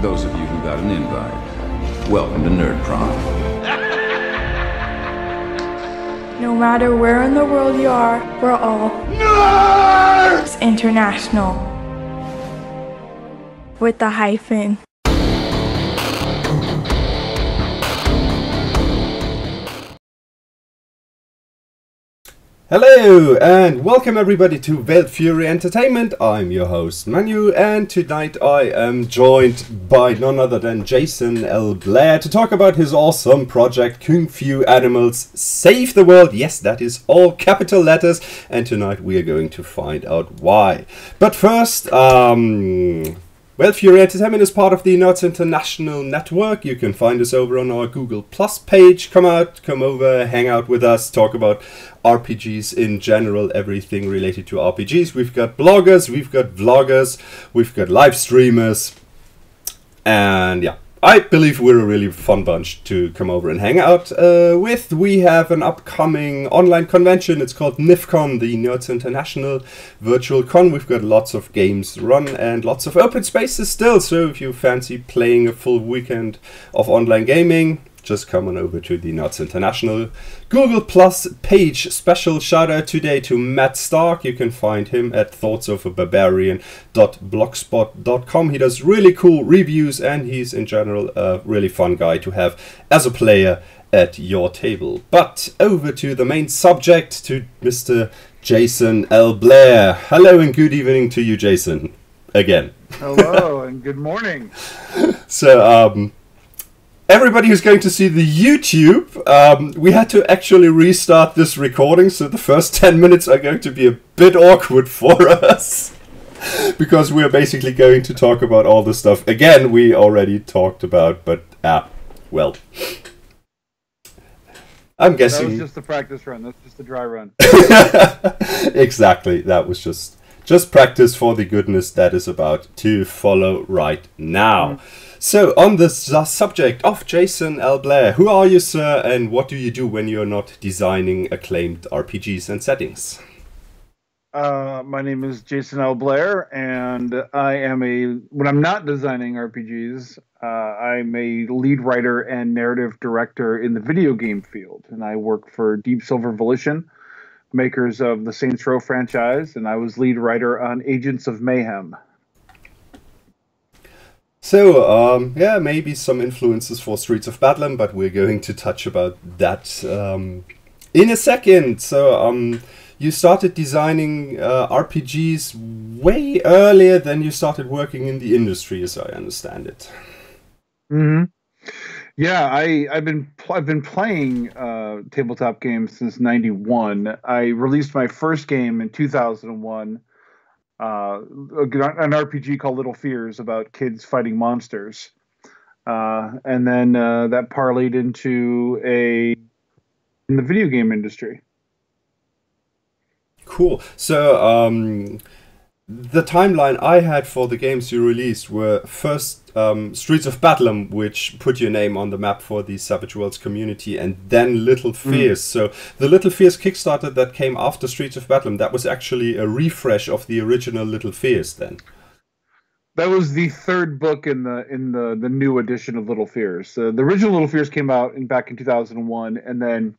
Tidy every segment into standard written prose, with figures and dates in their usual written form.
Those of you who got an invite, welcome to Nerd Prom. No matter where in the world you are, we're all Nerds International. With the hyphen. Hello and welcome everybody to Veiled Fury Entertainment. I'm your host Manu, and tonight I am joined by none other than Jason L Blair to talk about his awesome project Kung Fu Animals Save the World. Yes, that is all capital letters, and tonight we are going to find out why. But first, Veiled Fury Entertainment is part of the Nerds International network. You can find us over on our Google Plus page. Come over, hang out with us, talk about RPGs in general, everything related to RPGs. We've got bloggers, we've got vloggers, we've got live streamers, and yeah, I believe we're a really fun bunch to come over and hang out with. We have an upcoming online convention. It's called NIFCon, the Nerds International Virtual Con. We've got lots of games run and lots of open spaces still. So if you fancy playing a full weekend of online gaming, just come on over to the Nerds International Google Plus page. Special shout out today to Matt Stark. You can find him at thoughtsofaBarbarian.blogspot.com. He does really cool reviews, and he's in general a really fun guy to have as a player at your table. But over to the main subject, to Mr. Jason L Blair. Hello and good evening to you, Jason. Again. Hello and good morning. So, everybody who's going to see the YouTube, we had to actually restart this recording, so the first 10 minutes are going to be a bit awkward for us. Because we're basically going to talk about all the stuff, again, we already talked about, but, well. I'm guessing... That was just the practice run, that's just the dry run. Exactly, that was just practice for the goodness that is about to follow right now. So, on the subject of Jason L Blair, who are you, sir, and what do you do when you're not designing acclaimed RPGs and settings? My name is Jason L Blair, and when I'm not designing RPGs, I'm a lead writer and narrative director in the video game field, and I work for Deep Silver Volition, makers of the Saints Row franchise, and I was lead writer on Agents of Mayhem. So, yeah, maybe some influences for Streets of Bedlam, but we're going to touch about that in a second. So, you started designing RPGs way earlier than you started working in the industry, as I understand it. Mm-hmm. Yeah, I've been playing tabletop games since '91. I released my first game in 2001. An RPG called Little Fears about kids fighting monsters, and then that parlayed into in the video game industry. Cool. So the timeline I had for the games you released were first Streets of Bedlam, which put your name on the map for the Savage Worlds community, and then Little Fears. So the Little Fears Kickstarter that came after Streets of Bedlam, that was actually a refresh of the original Little Fears then. That was the third book in the new edition of Little Fears. The original Little Fears came out back in 2001, and then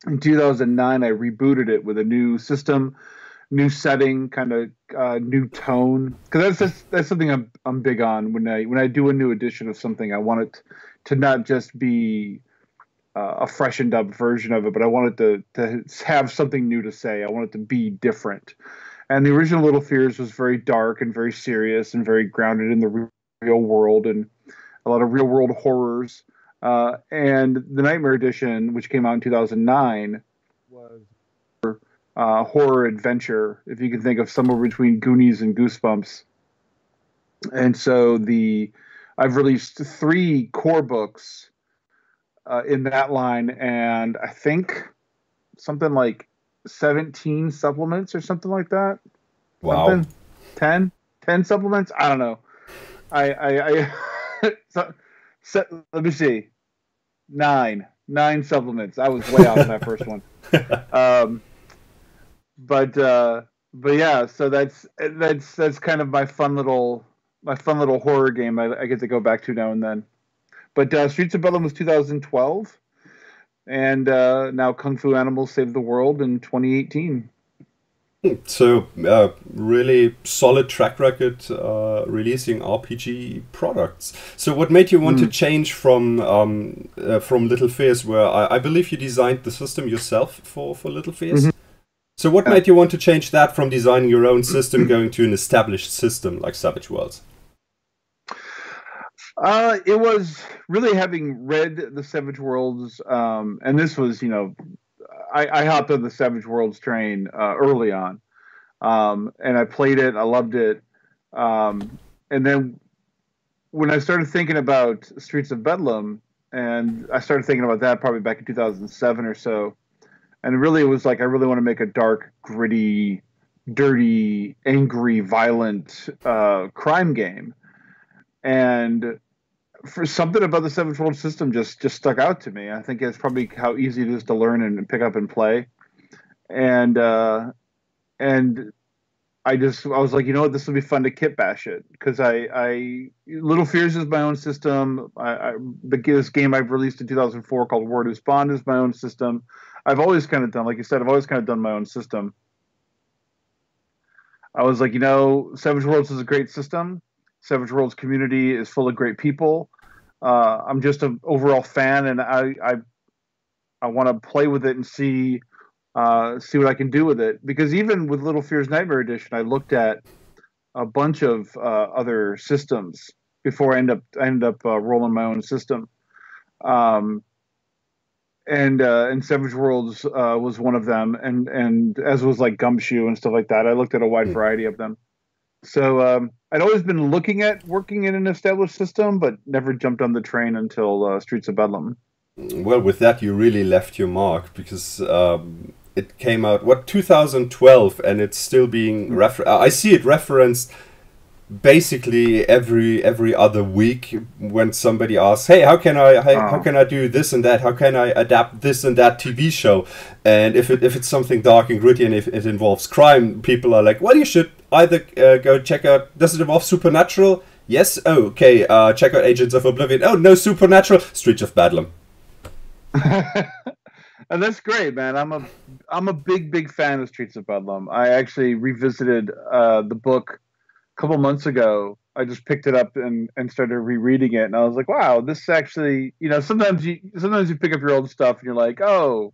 in 2009 I rebooted it with a new system, new setting, kind of new tone. Because that's something I'm big on when I do a new edition of something. I want it to not just be a freshened up version of it, but I want it to have something new to say. I want it to be different. And the original Little Fears was very dark and very serious and very grounded in the real world and a lot of real world horrors. And the Nightmare Edition, which came out in 2009, was horror adventure, if you can think of somewhere between Goonies and Goosebumps. And so I've released 3 core books in that line, and I think something like 17 supplements or something like that. Wow. 10 supplements? I don't know. So, let me see. 9 supplements. I was way off on that first one. But yeah, so that's kind of my fun little my fun little horror game I get to go back to now and then. But Streets of Bedlam was 2012, and now Kung Fu Animals Save the World in 2018. So, really solid track record releasing RPG products. So, what made you want to change from Little Fears, where I believe you designed the system yourself for Little Fears? Mm-hmm. So, what made you want to change that from designing your own system, going to an established system like Savage Worlds? It was really having read the Savage Worlds, and this was, I hopped on the Savage Worlds train early on, and I played it. I loved it, and then when I started thinking about Streets of Bedlam, and I started thinking about that probably back in 2007 or so, and really it was like I really want to make a dark, gritty, dirty, angry, violent crime game, and for something about the Savage Worlds system just stuck out to me. I think it's probably how easy it is to learn and pick up and play. And I was like, you know what, this will be fun to kit bash it, because Little Fears is my own system. This game I've released in 2004 called Word is Bond is my own system. I've always kind of done, like you said, I've always kind of done my own system. I was like, Savage Worlds is a great system. Savage Worlds community is full of great people. I'm just an overall fan, and I want to play with it and see what I can do with it. Because even with Little Fears Nightmare Edition, I looked at a bunch of other systems before I ended up rolling my own system. And Savage Worlds was one of them, and as was like Gumshoe and stuff like that. I looked at a wide variety of them. So I'd always been looking at working in an established system, but never jumped on the train until Streets of Bedlam. Well, with that, you really left your mark, because it came out, 2012, and it's still being I see it referenced basically every other week when somebody asks, hey, how can I do this and that, how can I adapt this and that TV show, and if it's something dark and gritty and if it involves crime, people are like, well, you should either go check out, does it involve supernatural? Yes. Oh, okay. Check out Agents of Oblivion. Oh, no supernatural. Streets of Bedlam. And that's great, man. I'm a big fan of Streets of Bedlam. I actually revisited the book a couple months ago. I just picked it up and started rereading it, and I was like, wow, this actually, sometimes you pick up your old stuff and you're like, oh,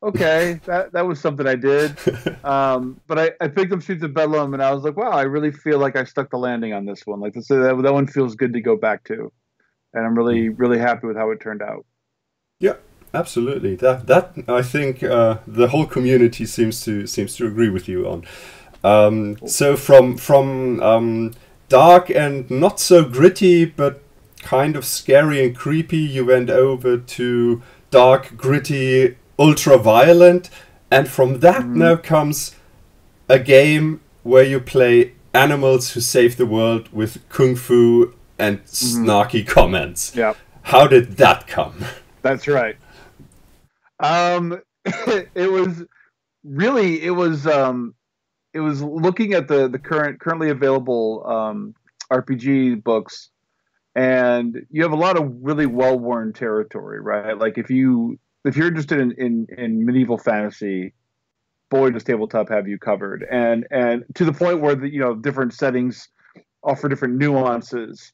okay, that was something I did. But I picked up Streets of Bedlam, and I was like, wow, I really feel like I stuck the landing on this one. Like that one feels good to go back to, and I'm really happy with how it turned out. Yeah, absolutely. That I think the whole community seems to agree with you on. So from dark and not so gritty, but kind of scary and creepy, you went over to dark, gritty, ultra violent, and from that now comes a game where you play animals who save the world with kung fu and snarky comments. Yeah. How did that come? That's right. It was looking at the currently available RPG books, and you have a lot of really well-worn territory, right? Like if you're interested in medieval fantasy, boy, does tabletop have you covered, and to the point where different settings offer different nuances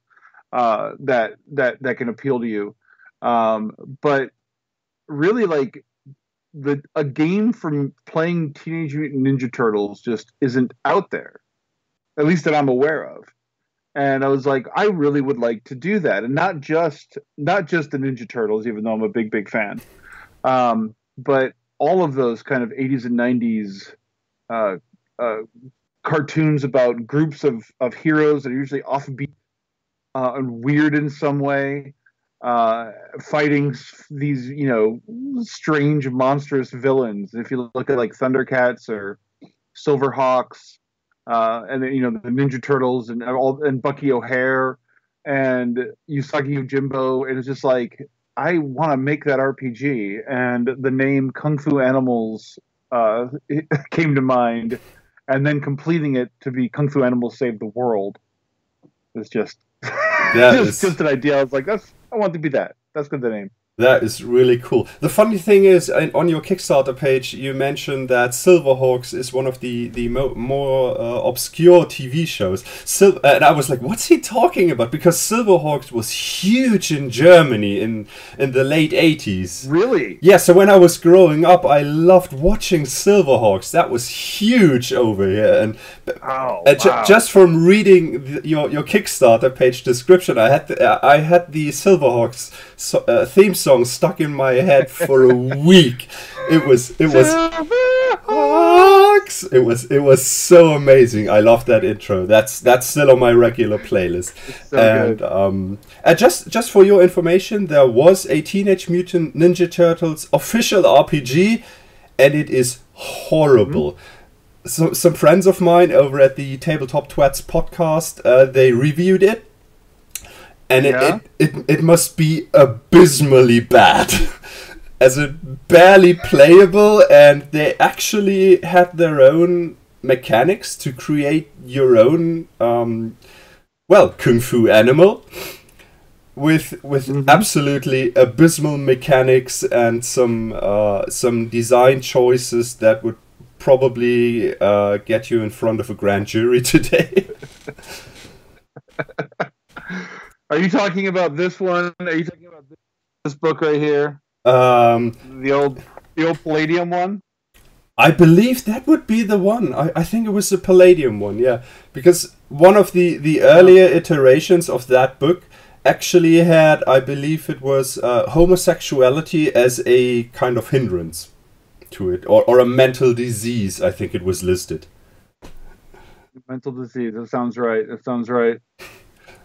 that can appeal to you. But really, like a game from playing Teenage Mutant Ninja Turtles just isn't out there, at least that I'm aware of. And I was like, I really would like to do that, and not just the Ninja Turtles, even though I'm a big fan, but all of those kind of 80s and 90s cartoons about groups of heroes that are usually offbeat and weird in some way, fighting these strange monstrous villains. If you look at like Thundercats or Silverhawks, and then the Ninja Turtles and Bucky O'Hare and Usagi Yojimbo, and it's just like, I want to make that RPG, and the name Kung Fu Animals came to mind, and then completing it to be Kung Fu Animals Save the World. It's just That just an idea. I was like, I want to be that. That's good. The name. That is really cool. The funny thing is, on your Kickstarter page, you mentioned that Silverhawks is one of the more obscure TV shows. And I was like, what's he talking about? Because Silverhawks was huge in Germany in the late 80s. Really? Yeah, so when I was growing up, I loved watching Silverhawks. That was huge over here. And wow. Just from reading your Kickstarter page description, I had the Silverhawks theme song stuck in my head for a week. It was so amazing. I love that intro. That's still on my regular playlist. So and just for your information, there was a Teenage Mutant Ninja Turtles official RPG, and it is horrible. So some friends of mine over at the Tabletop Twats podcast, they reviewed it. And it must be abysmally bad, as it barely playable, and they actually had their own mechanics to create your own, kung fu animal, with absolutely abysmal mechanics and some design choices that would probably get you in front of a grand jury today. Are you talking about this one? Are you talking about this book right here? The old Palladium one? I believe that would be the one. I think it was the Palladium one, yeah. Because one of the earlier iterations of that book actually had, I believe it was homosexuality as a kind of hindrance to it. Or a mental disease, I think it was listed. Mental disease, that sounds right.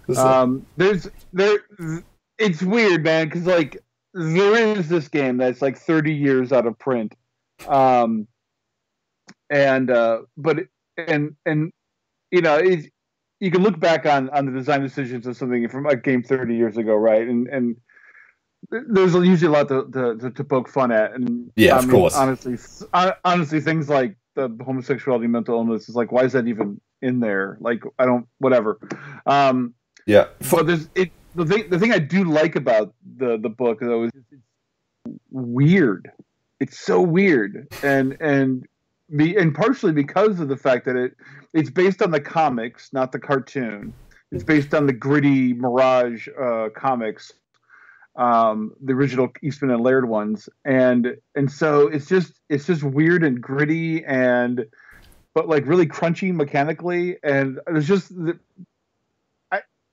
It's weird, man, because like there is this game that's like 30 years out of print, but you know, you can look back on the design decisions of something from a game 30 years ago, right? And there's usually a lot to poke fun at, and yeah, of course. Honestly, things like the homosexuality, mental illness is like, why is that even in there? Like, I don't, whatever. Yeah, but the thing I do like about the book though is it's weird. It's so weird, and partially because of the fact that it's based on the comics, not the cartoon. It's based on the gritty Mirage comics, the original Eastman and Laird ones, and so it's just weird and gritty but like really crunchy mechanically, and there's just.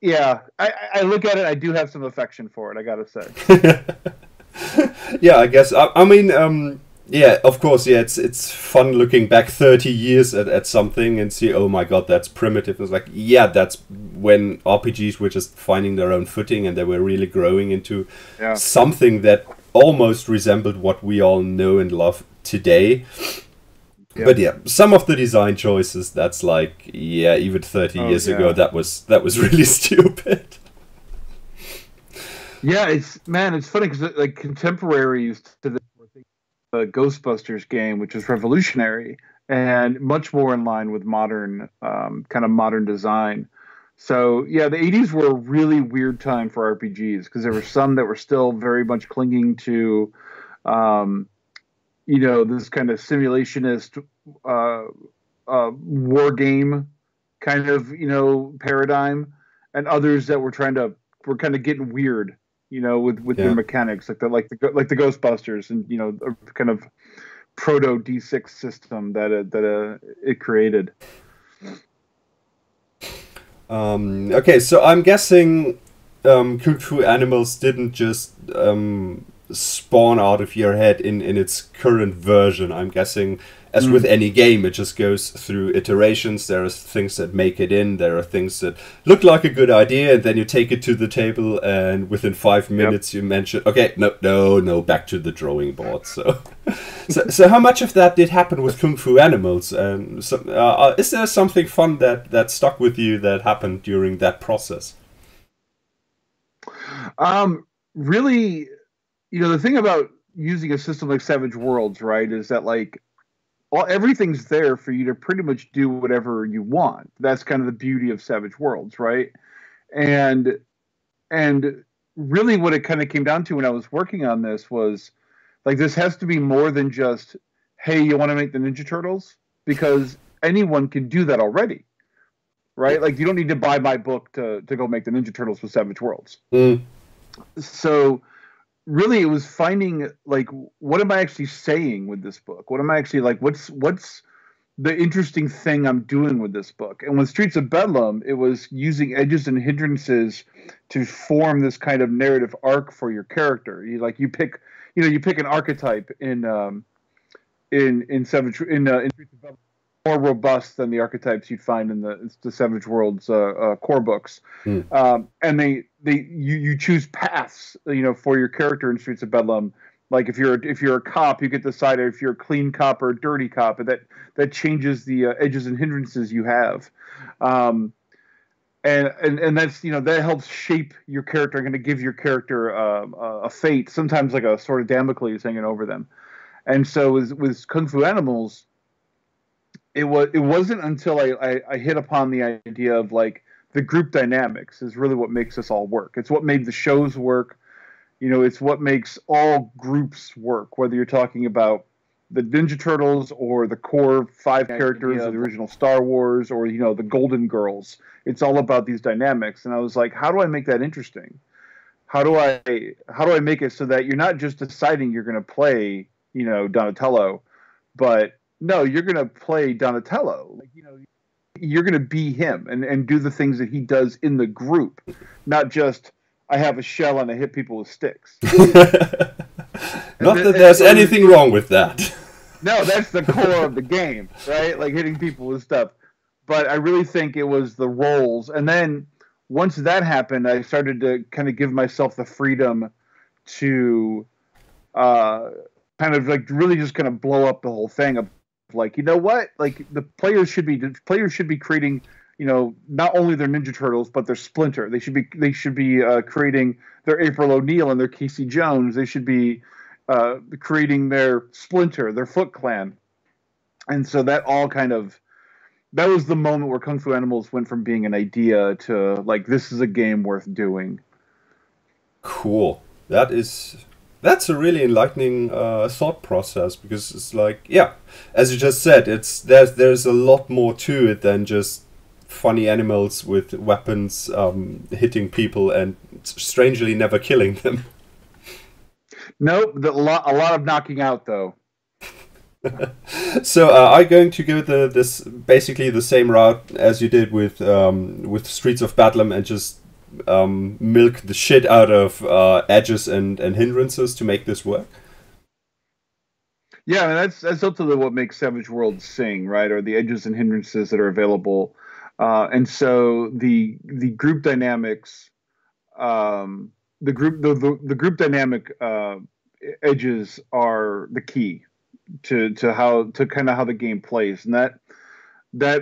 I look at it. I do have some affection for it. I gotta say. Yeah, I guess. I mean, yeah, of course. Yeah, it's fun looking back 30 years at something and see, oh my god, that's primitive. It's like, yeah, that's when RPGs were just finding their own footing and they were really growing into something that almost resembled what we all know and love today. Yep. But yeah, some of the design choices, that's like, yeah, even 30 years ago, that was really stupid. Yeah, it's funny because like contemporaries to the Ghostbusters game, which was revolutionary and much more in line with modern kind of modern design. So yeah, the 80s were a really weird time for RPGs because there were some that were still very much clinging to this kind of simulationist war game kind of paradigm, and others that were kind of getting weird, with their mechanics, like the Ghostbusters, and a kind of proto D6 system that it created. Okay, so I'm guessing Kung Fu Animals didn't just spawn out of your head in its current version. I'm guessing, as with any game, it just goes through iterations. There are things that make it in, there are things that look like a good idea, and then you take it to the table, and within 5 minutes you mention, okay, no, back to the drawing board. So how much of that did happen with Kung Fu Animals? And is there something fun that stuck with you that happened during that process? Really, the thing about using a system like Savage Worlds, right, is that like everything's there for you to pretty much do whatever you want. That's kind of the beauty of Savage Worlds, right? And and really what it kind of came down to when I was working on this was like, this has to be more than just, hey, you want to make the Ninja Turtles? Because anyone can do that already, right? Like, you don't need to buy my book to go make the Ninja Turtles with Savage Worlds. So really it was finding, like, what am I actually saying with this book? What am I actually, like, what's the interesting thing I'm doing with this book? And with Streets of Bedlam, it was using edges and hindrances to form this kind of narrative arc for your character. You pick an archetype in Savage in Streets of Bedlam, more robust than the archetypes you'd find in the Savage Worlds core books. And you choose paths, for your character in Streets of Bedlam. Like, if you're a cop, you get to decide if you're a clean cop or a dirty cop, and that changes the edges and hindrances you have. And that's, that helps shape your character, and going to give your character a fate, sometimes like a sort of Damocles hanging over them. And so with Kung Fu Animals, it wasn't until I hit upon the idea of, like, the group dynamics is really what makes this all work. It's what made the shows work. It's what makes all groups work, whether you're talking about the Ninja Turtles or the core 5 characters of the original Star Wars, or, the Golden Girls. It's all about these dynamics. And I was like, how do I make that interesting? How do I make it so that you're not just deciding you're going to play, Donatello, but no, you're going to play Donatello. Like, you're going to be him and do the things that he does in the group, not just, I have a shell and I hit people with sticks. Not that there's anything wrong with that. No, that's the core of the game, right? Like, hitting people with stuff. But I really think it was the roles. And then once that happened, I started to kind of give myself the freedom to kind of, like, really just kind of blow up the whole thing of, like, you know what? Like, the players should be creating, not only their Ninja Turtles, but their Splinter. They should be creating their April O'Neil and their Casey Jones. They should be creating their Splinter, their Foot Clan. And so that was the moment where Kung Fu Animals went from being an idea to, like, this is a game worth doing. Cool. That's a really enlightening thought process, because it's like, yeah, as you just said, there's a lot more to it than just funny animals with weapons hitting people and strangely never killing them. Nope, a lot of knocking out, though. So I'm going to go this basically the same route as you did with Streets of Bedlam, and just milk the shit out of edges and hindrances to make this work. Yeah, I mean, that's ultimately what makes Savage Worlds sing, right? Or the edges and hindrances that are available. And so the group dynamics, the group dynamic edges are the key to kind of how the game plays, and that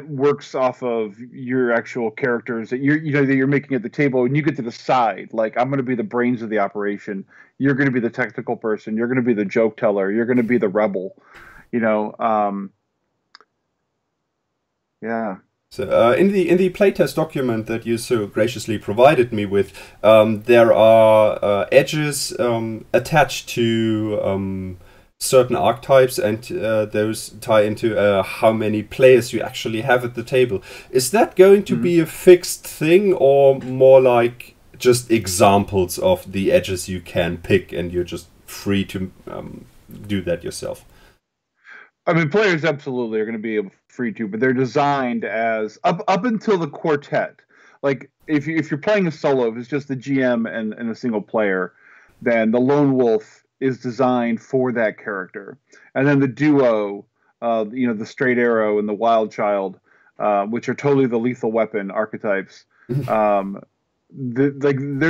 works off of your actual characters that you're making at the table, and you get to decide, like, I'm going to be the brains of the operation. You're going to be the technical person. You're going to be the joke teller. You're going to be the rebel. Yeah. So in the playtest document that you so graciously provided me with, there are edges attached to certain archetypes, and those tie into how many players you actually have at the table. Is that going to be a fixed thing, or more like just examples of the edges you can pick, and you're just free to do that yourself? I mean, players absolutely are going to be free to, but they're designed as up until the quartet. Like, if you're playing a solo, if it's just the GM and a single player, then the lone wolf is designed for that character, and then the duo, the straight arrow and the wild child, which are totally the lethal weapon archetypes. They're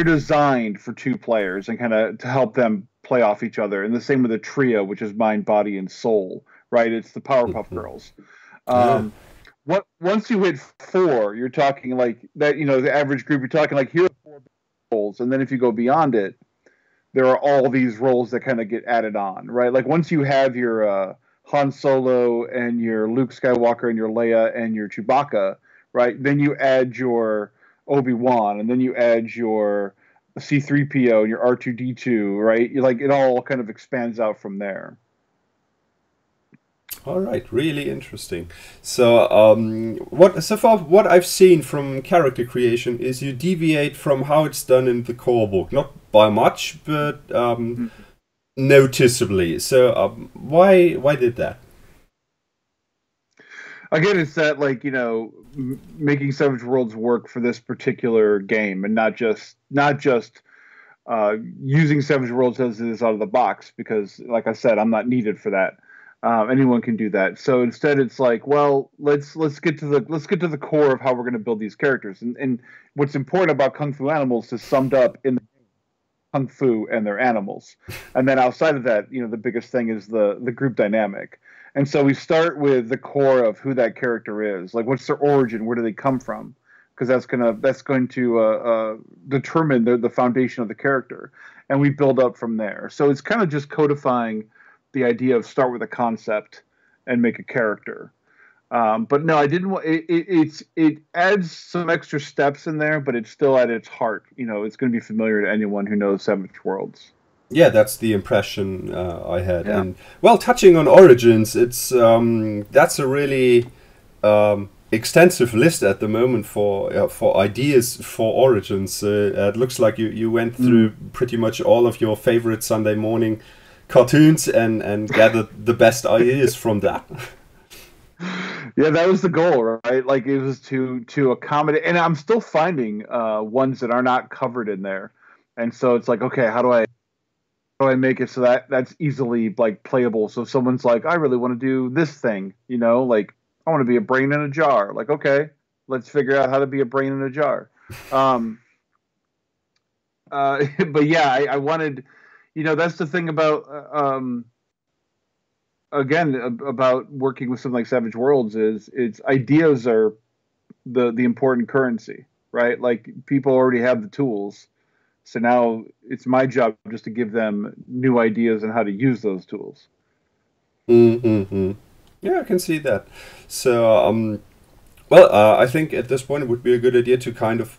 designed for 2 players and kind of to help them play off each other. And the same with the trio, which is mind, body, and soul. Right? It's the Powerpuff Girls. Once you hit 4, you're talking like that. The average group, you're talking like, here are 4 roles, and then if you go beyond it, there are all these roles that kind of get added on. Right? Like, once you have your Han Solo and your Luke Skywalker and your Leia and your Chewbacca, right? Then you add your Obi-Wan, and then you add your C-3PO and your R2-D2, right? You like it all kind of expands out from there. All right, really interesting. So, what I've seen from character creation is you deviate from how it's done in the core book, not by much, but noticeably. So, why did that? Again, it's that like making Savage Worlds work for this particular game, and not just using Savage Worlds as it is out of the box. Because, like I said, I'm not needed for that. Anyone can do that. So instead, it's like, well, let's get to the core of how we're going to build these characters. And what's important about Kung Fu Animals is summed up in Kung Fu and their animals. And then outside of that, the biggest thing is the group dynamic. And so we start with the core of who that character is. Like, what's their origin? Where do they come from? Because that's going to determine the foundation of the character. And we build up from there. So it's kind of just codifying the idea of start with a concept and make a character. But no, I didn't want it adds some extra steps in there, but it's still at its heart. It's going to be familiar to anyone who knows Savage Worlds. Yeah, that's the impression I had. Yeah. And well, touching on origins, it's that's a really extensive list at the moment for ideas for origins. It looks like you went through pretty much all of your favorite Sunday morning cartoons and gathered the best ideas from that. Yeah, that was the goal, right? Like, it was to accommodate, and I'm still finding ones that are not covered in there, and so it's like, okay, how do I make it so that's easily like playable? So if someone's like, I really want to do this thing, like I want to be a brain in a jar. Like, okay, let's figure out how to be a brain in a jar. But yeah, I wanted, that's the thing about again about working with something like Savage Worlds is its ideas are the important currency, right? Like, people already have the tools. So now it's my job just to give them new ideas on how to use those tools. Mm-hmm. Yeah, I can see that. So, I think at this point it would be a good idea to kind of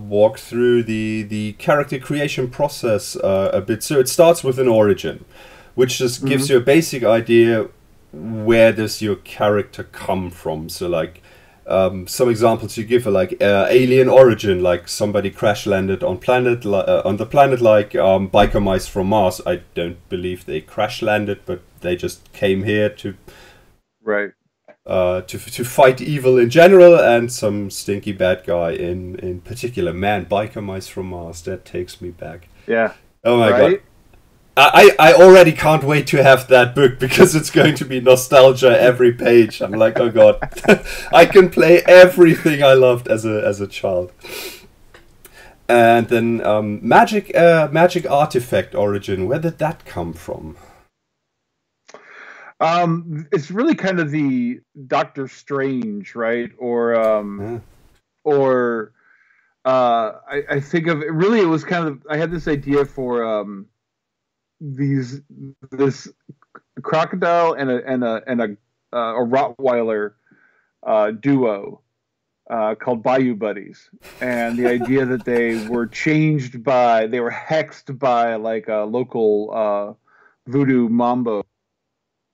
walk through the character creation process a bit. So it starts with an origin, which just gives you a basic idea, where does your character come from. So like, some examples you give are like alien origin, like somebody crash landed on the planet, like biker mice from Mars. I don't believe they crash landed, but they just came here to to fight evil in general, and some stinky bad guy in particular. Man, biker mice from Mars, that takes me back. Yeah. Oh my god. I already can't wait to have that book, because it's going to be nostalgia every page. I'm like, oh god, I can play everything I loved as a child. And then magic artifact origin. Where did that come from? It's really kind of the Doctor Strange, right? I think of it. Really, it was kind of, I had this idea for this crocodile and a Rottweiler duo called Bayou Buddies, and the idea that they were hexed by like a local voodoo mambo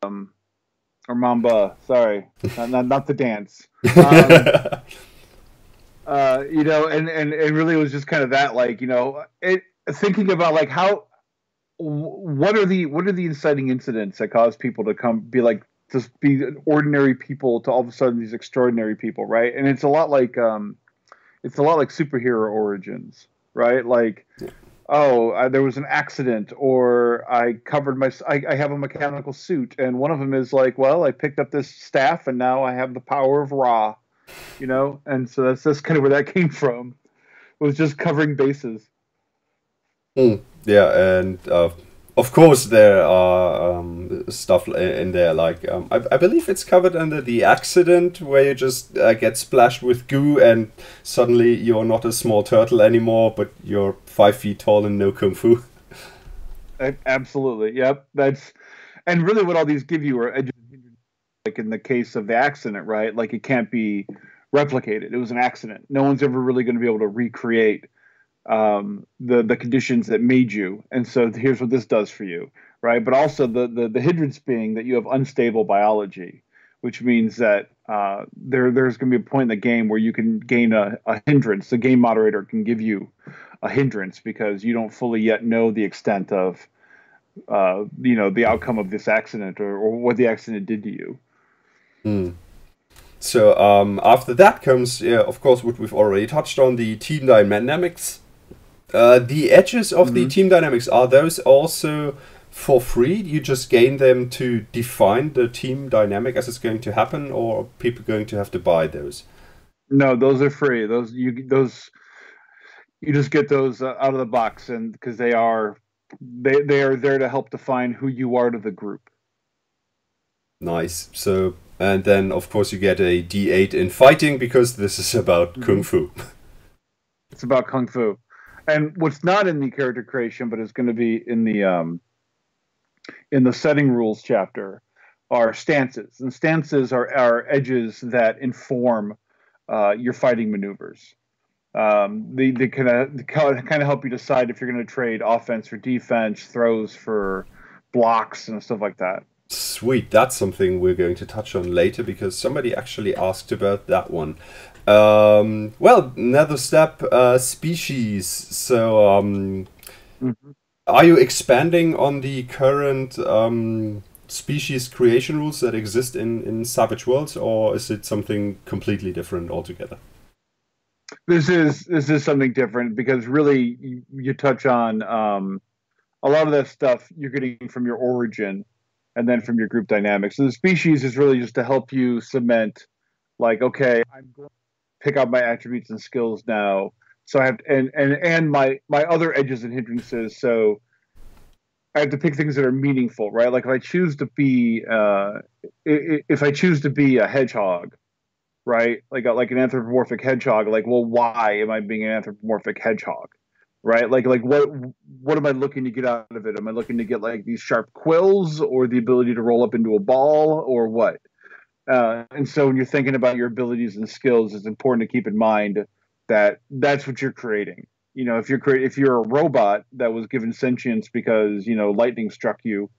or mamba. Sorry, not the dance. And it really was just kind of that, like, thinking about like what are the inciting incidents that cause people to be like, just be ordinary people to all of a sudden these extraordinary people, right? And it's a lot like superhero origins, right? Like, there was an accident, or I have a mechanical suit, and one of them is like, well, I picked up this staff and now I have the power of Ra, and so that's kind of where that came from, was just covering bases. Yeah, and of course there are stuff in there like, I believe it's covered under the accident, where you just get splashed with goo and suddenly you're not a small turtle anymore, but you're 5 feet tall and no kung fu. Absolutely, yep. And really what all these give you are, like in the case of the accident, right? Like, it can't be replicate it. It was an accident. No one's ever really going to be able to recreate the conditions that made you. And so here's what this does for you, right? But also the hindrance being that you have unstable biology, which means that there's going to be a point in the game where you can gain a hindrance. The game moderator can give you a hindrance because you don't fully yet know the extent of the outcome of this accident or what the accident did to you. So after that comes, of course, what we've already touched on, the team dynamics. The edges of the team dynamics, are those also for free? You just gain them to define the team dynamic as it's going to happen, or are people going to have to buy those? No, those are free. You just get those out of the box, and because they are there to help define who you are to the group. Nice. So, and then of course you get a D8 in fighting because this is about Kung Fu. It's about Kung Fu. And what's not in the character creation, but is going to be in the setting rules chapter, are stances. And stances are edges that inform your fighting maneuvers. They kind of help you decide if you're going to trade offense for defense, throws for blocks, and stuff like that. Sweet, that's something we're going to touch on later because somebody actually asked about that one. Well, another step, species. So, are you expanding on the current species creation rules that exist in Savage Worlds, or is it something completely different altogether? This is something different because really you touch on a lot of that stuff you're getting from your origin and then from your group dynamics. So the species is really just to help you cement, like, okay, I'm going to pick out my attributes and skills now. So I have and my other edges and hindrances. So I have to pick things that are meaningful, right? Like if I choose to be a hedgehog, right? Like an anthropomorphic hedgehog, like, well, why am I being an anthropomorphic hedgehog? Right? Like what am I looking to get out of it? Am I looking to get like these sharp quills or the ability to roll up into a ball or what? And so when you're thinking about your abilities and skills, it's important to keep in mind that that's what you're creating. If you're a robot that was given sentience because lightning struck you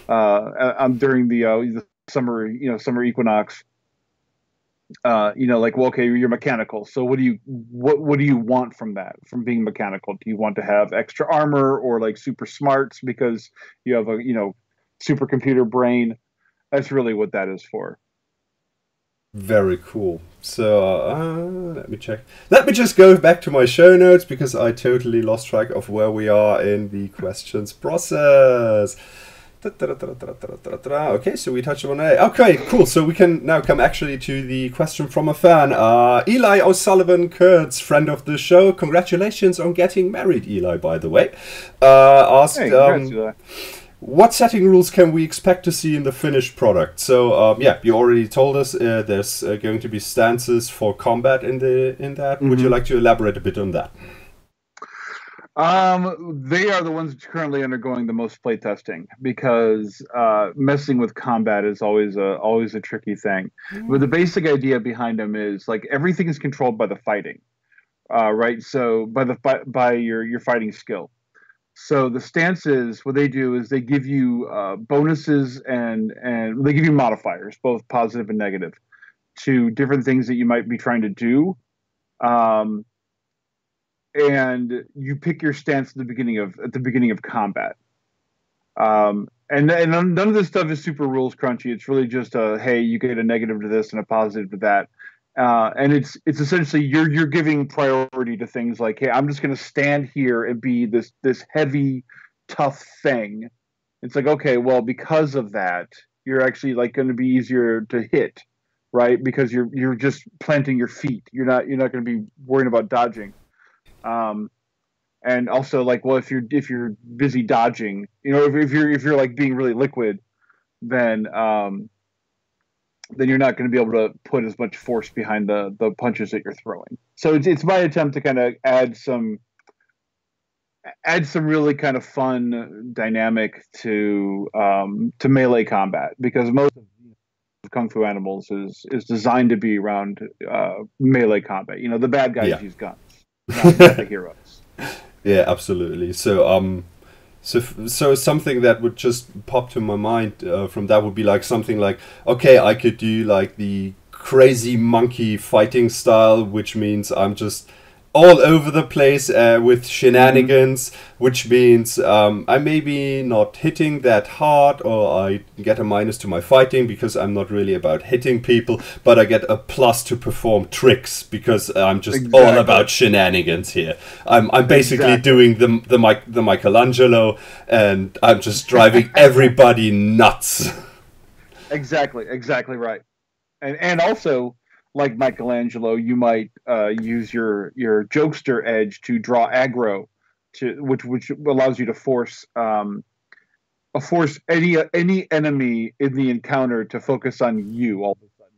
during the summer equinox, like, well, okay, you're mechanical. So what do you want from that, from being mechanical? Do you want to have extra armor or like super smarts because you have a supercomputer brain? That's really what that is for. Very cool. So let me check. Let me just go back to my show notes because I totally lost track of where we are in the questions process. Okay, so we touched on A. Okay, cool. So we can now come actually to the question from a fan. Eli O'Sullivan Kurtz, friend of the show. Congratulations on getting married, Eli, by the way. Asked, hey, congrats, Eli. What setting rules can we expect to see in the finished product? So, yeah, you already told us there's going to be stances for combat in that. Mm-hmm. Would you like to elaborate a bit on that? They are the ones currently undergoing the most playtesting because messing with combat is always a tricky thing. Mm-hmm. But the basic idea behind them is like everything is controlled by the fighting, right? So by your fighting skill. So the stances, what they do is they give you bonuses and they give you modifiers, both positive and negative, to different things that you might be trying to do. And you pick your stance at the beginning of combat. And none of this stuff is super rules crunchy. It's really just hey, you get a negative to this and a positive to that. And it's essentially you're giving priority to things like, hey, I'm just going to stand here and be this heavy, tough thing. It's like, okay, well, because of that, you're actually like going to be easier to hit, right? Because you're just planting your feet. You're not going to be worrying about dodging. And also like, well, if you're busy dodging, if you're like being really liquid, then you're not going to be able to put as much force behind the punches that you're throwing. So it's my attempt to kind of add some really kind of fun dynamic to melee combat, because most of Kung Fu Animals is designed to be around melee combat. The bad guys use guns, not the heroes. Yeah, absolutely. So something that would just pop to my mind from that would be like something like, okay, I could do like the crazy monkey fighting style, which means I'm just all over the place with shenanigans, which means I'm maybe not hitting that hard, or I get a minus to my fighting because I'm not really about hitting people, but I get a plus to perform tricks because I'm just all about shenanigans here. I'm basically doing the Michelangelo, and I'm just driving everybody nuts. Exactly right. And also, like Michelangelo, you might use your jokester edge to draw aggro, which allows you to force any enemy in the encounter to focus on you all of a sudden.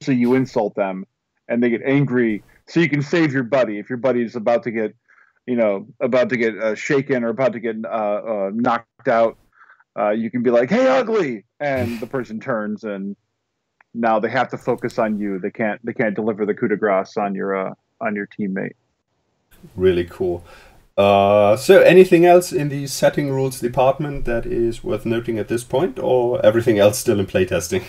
So you insult them, and they get angry. So you can save your buddy if your buddy is about to get shaken or about to get knocked out. You can be like, "Hey, ugly," and the person turns, and now they have to focus on you. They can't deliver the coup de grace on your teammate. Really cool. So anything else in the setting rules department that is worth noting at this point, or everything else still in playtesting?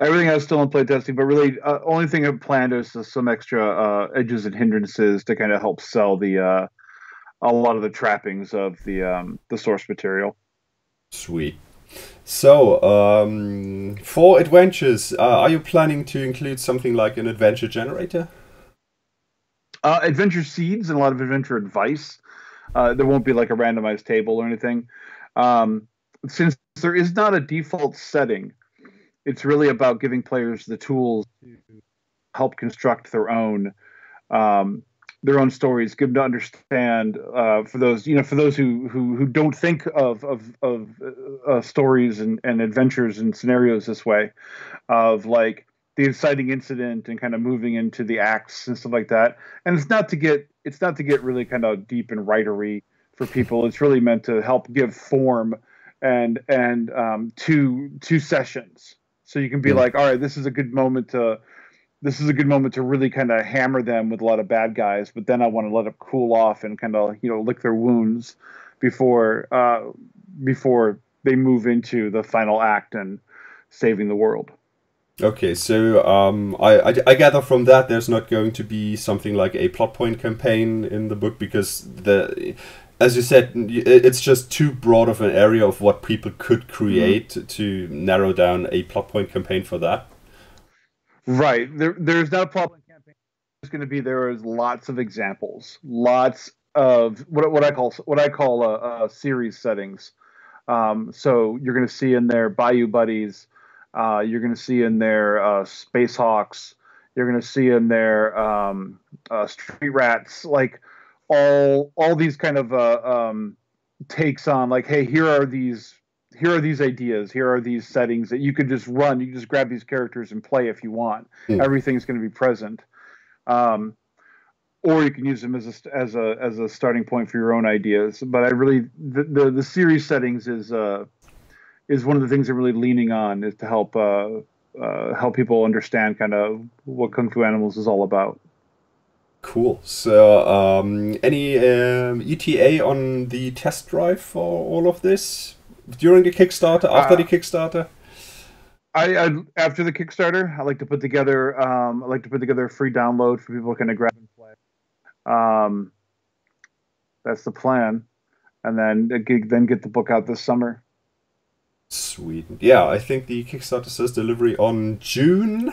Everything else still in playtesting, but really, only thing I've planned is some extra edges and hindrances to kind of help sell a lot of the trappings of the source material. Sweet. So, for adventures, are you planning to include something like an adventure generator? Adventure seeds and a lot of adventure advice. There won't be like a randomized table or anything. Since there is not a default setting, it's really about giving players the tools to help construct their own stories, give them to understand for those who don't think of stories and adventures and scenarios this way, of like the inciting incident and kind of moving into the acts and stuff like that. And it's not to get really kind of deep and writery for people. It's really meant to help give form and to sessions. So you can be like, all right, this is a good moment to really kind of hammer them with a lot of bad guys, but then I want to let it cool off and kind of lick their wounds before they move into the final act and saving the world. Okay, so I gather from that there's not going to be something like a plot point campaign in the book, because as you said, it's just too broad of an area of what people could create to narrow down a plot point campaign for that. Right. There's not a plot point campaign. There is lots of examples, lots of what I call series settings. So you're going to see in there Bayou Buddies. You're going to see in there Space Hawks. You're going to see in there Street Rats. Like all these kind of takes on, like, hey, here are these ideas, here are these settings that you could just run. You can just grab these characters and play if you want. Everything's going to be present, or you can use them as a starting point for your own ideas. But I really the series settings is one of the things I'm really leaning on, is to help people understand kind of what Kung Fu Animals is all about. Cool. So, any ETA on the test drive for all of this during the Kickstarter, after the Kickstarter? I after the Kickstarter, I like to put together a free download for people to kind of grab and play. That's the plan, and then get the book out this summer. Sweet. Yeah, I think the Kickstarter says delivery on June.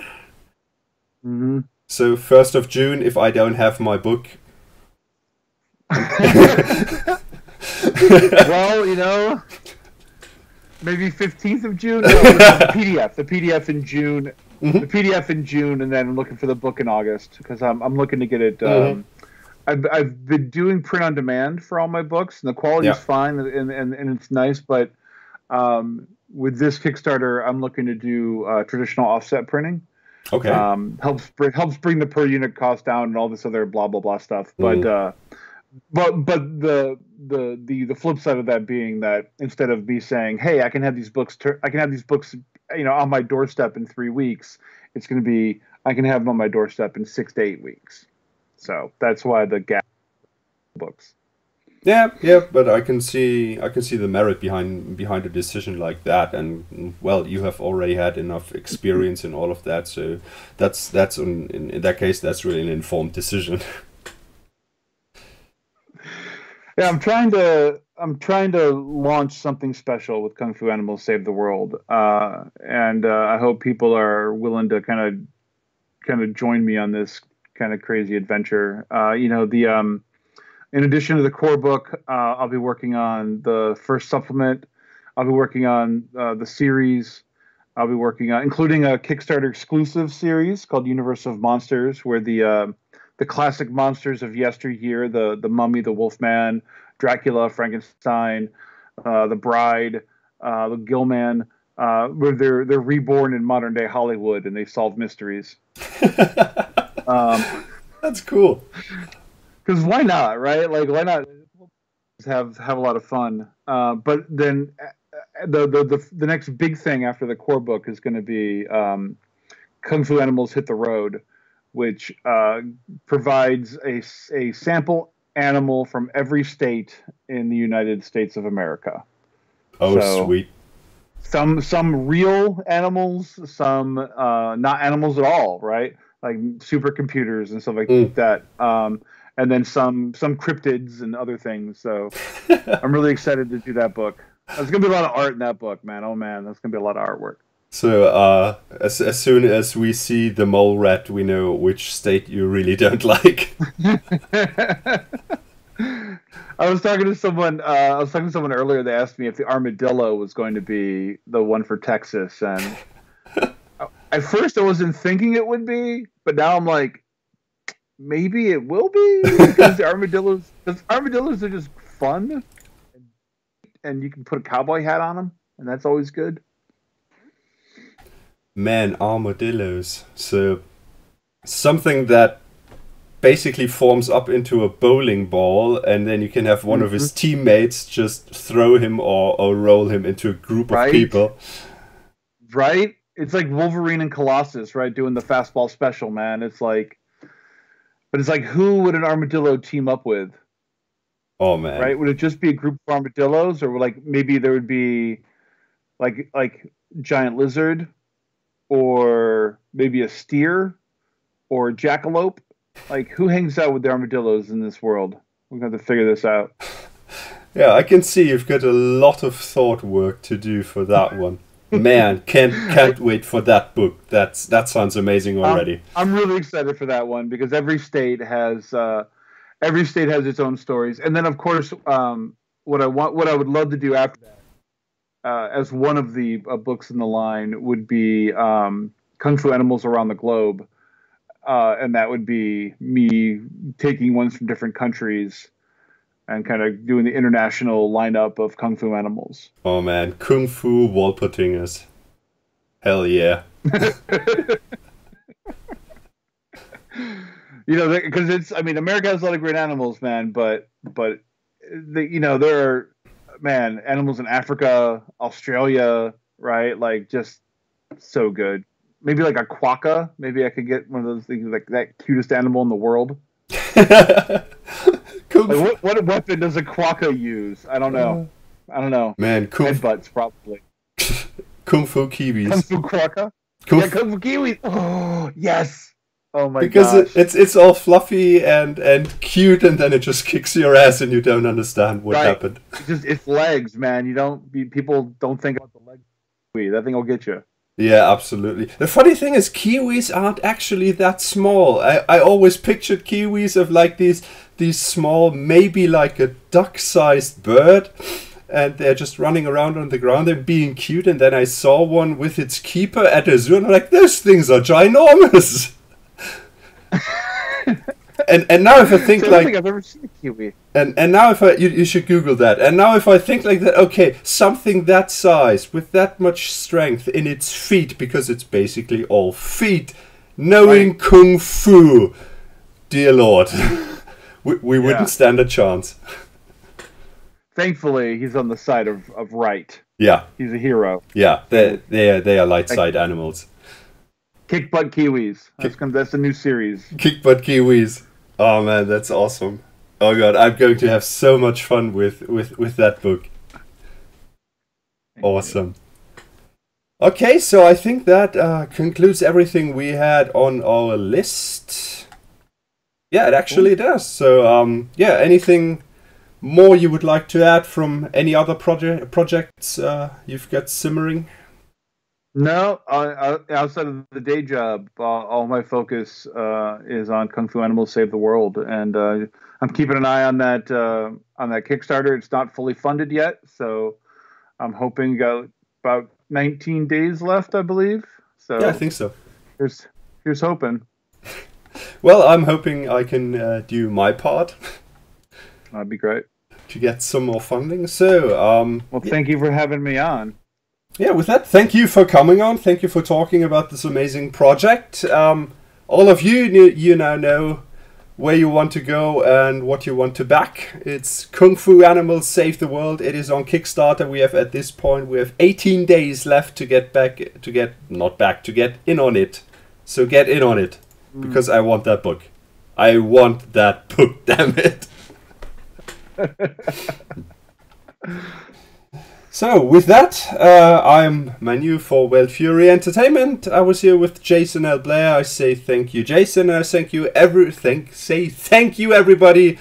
Mm-hmm. So 1st of June, if I don't have my book. Well, maybe 15th of June. No, the PDF in June. Mm-hmm. The PDF in June, and then I'm looking for the book in August, because I'm looking to get it. I've been doing print on demand for all my books, and the quality is fine, and it's nice. But with this Kickstarter, I'm looking to do traditional offset printing. Okay. Helps bring the per unit cost down and all this other blah blah blah stuff. But the flip side of that being that instead of me saying, hey, I can have these books on my doorstep in 3 weeks. It's going to be, I can have them on my doorstep in 6 to 8 weeks. So that's why the gap books. Yeah, but I can see the merit behind a decision like that, and well, you have already had enough experience in all of that, so that's in that case, that's really an informed decision. Yeah, I'm trying to launch something special with Kung Fu Animals Save the World, and I hope people are willing to kind of join me on this kind of crazy adventure. In addition to the core book, I'll be working on the first supplement. I'll be working on the series. I'll be working on, including a Kickstarter exclusive series called Universe of Monsters, where the classic monsters of yesteryear, the Mummy, the Wolfman, Dracula, Frankenstein, the Bride, the Gillman, where they're reborn in modern day Hollywood and they solve mysteries. That's cool. Because why not, right? Like, why not have a lot of fun? But then the next big thing after the core book is going to be Kung Fu Animals Hit the Road, which provides a sample animal from every state in the United States of America. Oh, so, sweet. Some real animals, some not animals at all, right? Like supercomputers and stuff like that. And then some cryptids and other things. So I'm really excited to do that book. There's going to be a lot of art in that book, man. Oh, man, that's going to be a lot of artwork. So as soon as we see the mole rat, we know which state you really don't like. I was talking to someone earlier. They asked me if the armadillo was going to be the one for Texas. And at first I wasn't thinking it would be, but now I'm like, maybe it will be, because armadillos are just fun, and you can put a cowboy hat on them, and that's always good. Man, armadillos. So something that basically forms up into a bowling ball, and then you can have one of his teammates just throw him or roll him into a group of people. Right? It's like Wolverine and Colossus, right? Doing the fastball special, man. But it's like, who would an armadillo team up with? Oh, man. Right? Would it just be a group of armadillos? Or like maybe there would be like giant lizard, or maybe a steer, or a jackalope? Like, who hangs out with the armadillos in this world? We're going to have to figure this out. Yeah, I can see you've got a lot of thought work to do for that one. Man, can't wait for that book. That sounds amazing already. I'm really excited for that one, because every state has its own stories. And then, of course, what I would love to do after that, as one of the books in the line, would be Kung Fu Animals Around the Globe, and that would be me taking ones from different countries and kind of doing the international lineup of Kung Fu animals. Oh, man. Kung Fu Wolpertingers. Hell yeah. Because America has a lot of great animals, man, but there are, man, animals in Africa, Australia, right? Like, just so good. Maybe like a quokka. Maybe I could get one of those things, like that cutest animal in the world. Like, what weapon does a quokka use? I don't know. Man, headbutts probably. Kung Fu Kiwis. Kung Fu quokka. Kung Fu Kiwis. Oh yes. Oh my god. Because it's all fluffy and cute, and then it just kicks your ass, and you don't understand what happened. It's legs, man. People don't think about the legs. That thing will get you. Yeah, absolutely. The funny thing is, kiwis aren't actually that small. I always pictured kiwis of like these small, maybe like a duck-sized bird, and they're just running around on the ground and being cute. And then I saw one with its keeper at a zoo, and I'm like, those things are ginormous. And now if I think I don't think I've ever seen a kiwi. And now if you should Google that. And now if I think like that, okay, something that size with that much strength in its feet, because it's basically all feet, knowing kung fu, dear Lord, we wouldn't stand a chance. thankfully, he's on the side of right. Yeah. He's a hero. Yeah, they are light side animals. Kick Butt Kiwis. That's the new series. Kick Butt Kiwis. Oh man, that's awesome. Oh god, I'm going to have so much fun with that book. Awesome. Okay, so I think that concludes everything we had on our list. Yeah, it actually does. So, yeah, anything more you would like to add from any other projects you've got simmering? No, outside of the day job, all my focus is on Kung Fu Animals Save the World, and I'm keeping an eye on that Kickstarter. It's not fully funded yet, so I'm hoping about 19 days left, I believe. So yeah, I think so. Here's hoping. Well, I'm hoping I can do my part. That'd be great to get some more funding. So, well, thank you for having me on. Yeah, with that, thank you for coming on. Thank you for talking about this amazing project. All of you now know where you want to go and what you want to back. It's Kung Fu Animals Save the World. It is on Kickstarter. At this point, we have 18 days left to get in on it. So get in on it, because I want that book. I want that book, damn it. So, with that, I'm Manu for Wild Fury Entertainment. I was here with Jason L Blair. I say thank you, Jason. I thank you everybody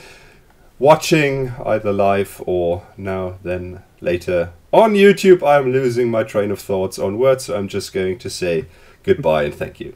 watching either live or now then later on YouTube. I'm losing my train of thoughts on words, so I'm just going to say goodbye and thank you.